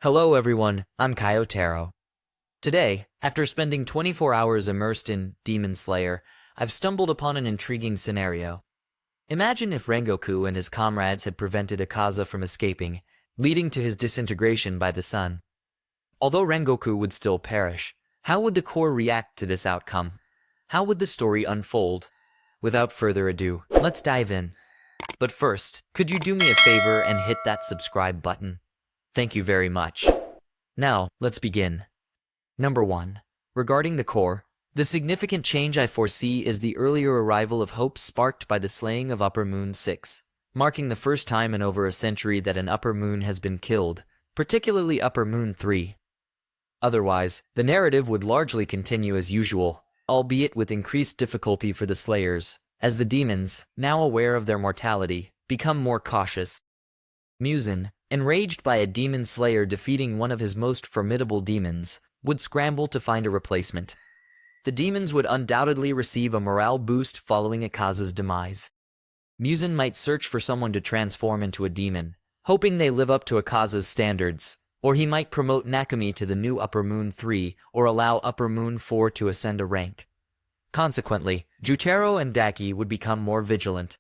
Hello everyone, I'm Kyotaro. Today, after spending 24 hours immersed in Demon Slayer, I've stumbled upon an intriguing scenario. Imagine if Rengoku and his comrades had prevented Akaza from escaping, leading to his disintegration by the sun. Although Rengoku would still perish, how would the core react to this outcome? How would the story unfold? Without further ado, let's dive in. But first, could you do me a favor and hit that subscribe button? Thank you very much. Now, let's begin. Number 1. Regarding the core, the significant change I foresee is the earlier arrival of hope sparked by the slaying of Upper Moon 6, marking the first time in over a century that an Upper Moon has been killed, particularly Upper Moon 3. Otherwise, the narrative would largely continue as usual, albeit with increased difficulty for the Slayers, as the demons, now aware of their mortality, become more cautious. Muzan, enraged by a demon slayer defeating one of his most formidable demons, would scramble to find a replacement. The demons would undoubtedly receive a morale boost following Akaza's demise. Muzan might search for someone to transform into a demon, hoping they live up to Akaza's standards, or he might promote Nakami to the new Upper Moon 3 or allow Upper Moon 4 to ascend a rank. Consequently, Jutaro and Daki would become more vigilant.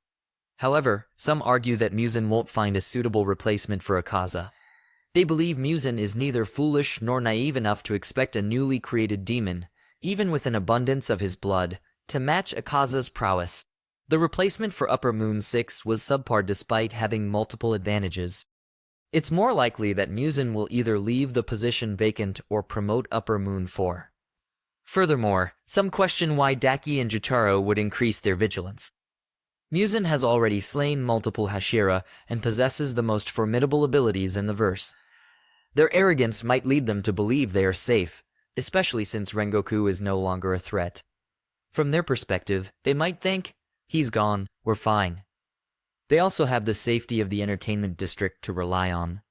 However, some argue that Muzan won't find a suitable replacement for Akaza. They believe Muzan is neither foolish nor naive enough to expect a newly created demon, even with an abundance of his blood, to match Akaza's prowess. The replacement for Upper Moon 6 was subpar despite having multiple advantages. It's more likely that Muzan will either leave the position vacant or promote Upper Moon 4. Furthermore, some question why Daki and Jutaro would increase their vigilance. Muzan has already slain multiple Hashira and possesses the most formidable abilities in the verse. Their arrogance might lead them to believe they are safe, especially since Rengoku is no longer a threat. From their perspective, they might think, he's gone, we're fine. They also have the safety of the entertainment district to rely on.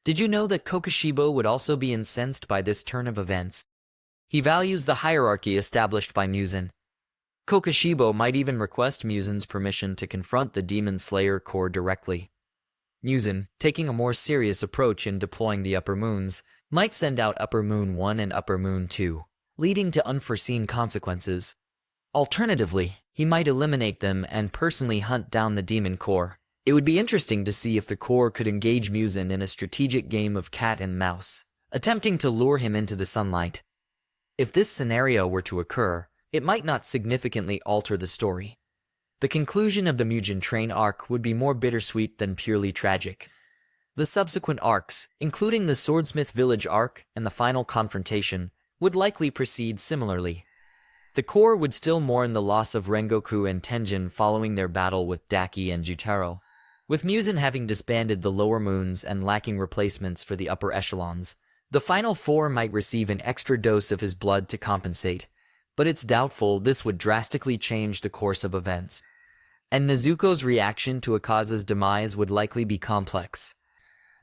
Did you know that Kokushibo would also be incensed by this turn of events? He values the hierarchy established by Muzan. Kokushibo might even request Muzan's permission to confront the Demon Slayer Corps directly. Muzan, taking a more serious approach in deploying the Upper Moons, might send out Upper Moon 1 and Upper Moon 2, leading to unforeseen consequences. Alternatively, he might eliminate them and personally hunt down the Demon Corps. It would be interesting to see if the Corps could engage Muzan in a strategic game of cat and mouse, attempting to lure him into the sunlight. If this scenario were to occur, it might not significantly alter the story. The conclusion of the Mugen Train arc would be more bittersweet than purely tragic. The subsequent arcs, including the Swordsmith Village arc and the final confrontation, would likely proceed similarly. The Corps would still mourn the loss of Rengoku and Tenjin following their battle with Daki and Jutaro. With Muzan having disbanded the lower moons and lacking replacements for the upper echelons, the final four might receive an extra dose of his blood to compensate. But it's doubtful this would drastically change the course of events. And Nezuko's reaction to Akaza's demise would likely be complex.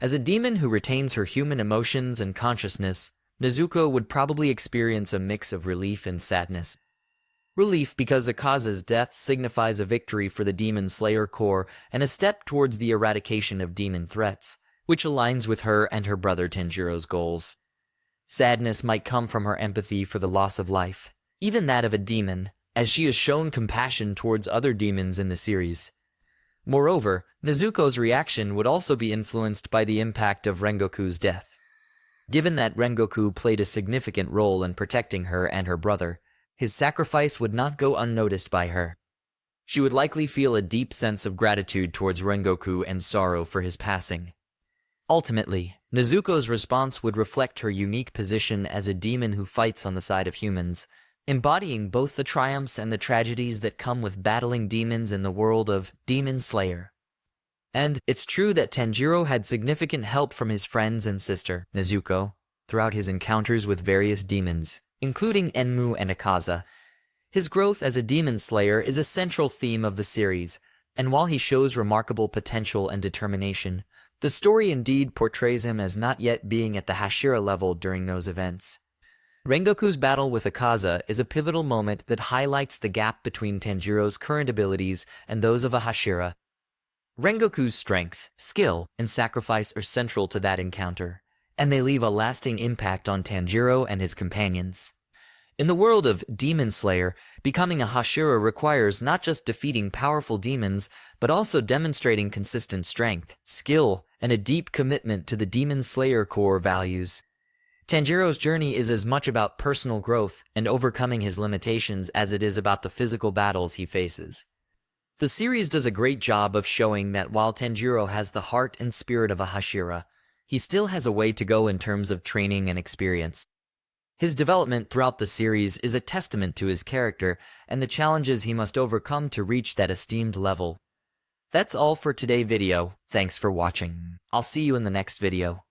As a demon who retains her human emotions and consciousness, Nezuko would probably experience a mix of relief and sadness. Relief because Akaza's death signifies a victory for the Demon Slayer Corps and a step towards the eradication of demon threats, which aligns with her and her brother Tanjiro's goals. Sadness might come from her empathy for the loss of life, even that of a demon, as she has shown compassion towards other demons in the series. Moreover, Nezuko's reaction would also be influenced by the impact of Rengoku's death. Given that Rengoku played a significant role in protecting her and her brother, his sacrifice would not go unnoticed by her. She would likely feel a deep sense of gratitude towards Rengoku and sorrow for his passing. Ultimately, Nezuko's response would reflect her unique position as a demon who fights on the side of humans, embodying both the triumphs and the tragedies that come with battling demons in the world of Demon Slayer. And it's true that Tanjiro had significant help from his friends and sister, Nezuko, throughout his encounters with various demons, including Enmu and Akaza. His growth as a demon slayer is a central theme of the series, and while he shows remarkable potential and determination, the story indeed portrays him as not yet being at the Hashira level during those events. Rengoku's battle with Akaza is a pivotal moment that highlights the gap between Tanjiro's current abilities and those of a Hashira. Rengoku's strength, skill, and sacrifice are central to that encounter, and they leave a lasting impact on Tanjiro and his companions. In the world of Demon Slayer, becoming a Hashira requires not just defeating powerful demons, but also demonstrating consistent strength, skill, and a deep commitment to the Demon Slayer core values. Tanjiro's journey is as much about personal growth and overcoming his limitations as it is about the physical battles he faces. The series does a great job of showing that while Tanjiro has the heart and spirit of a Hashira, he still has a way to go in terms of training and experience. His development throughout the series is a testament to his character and the challenges he must overcome to reach that esteemed level. That's all for today's video. Thanks for watching. I'll see you in the next video.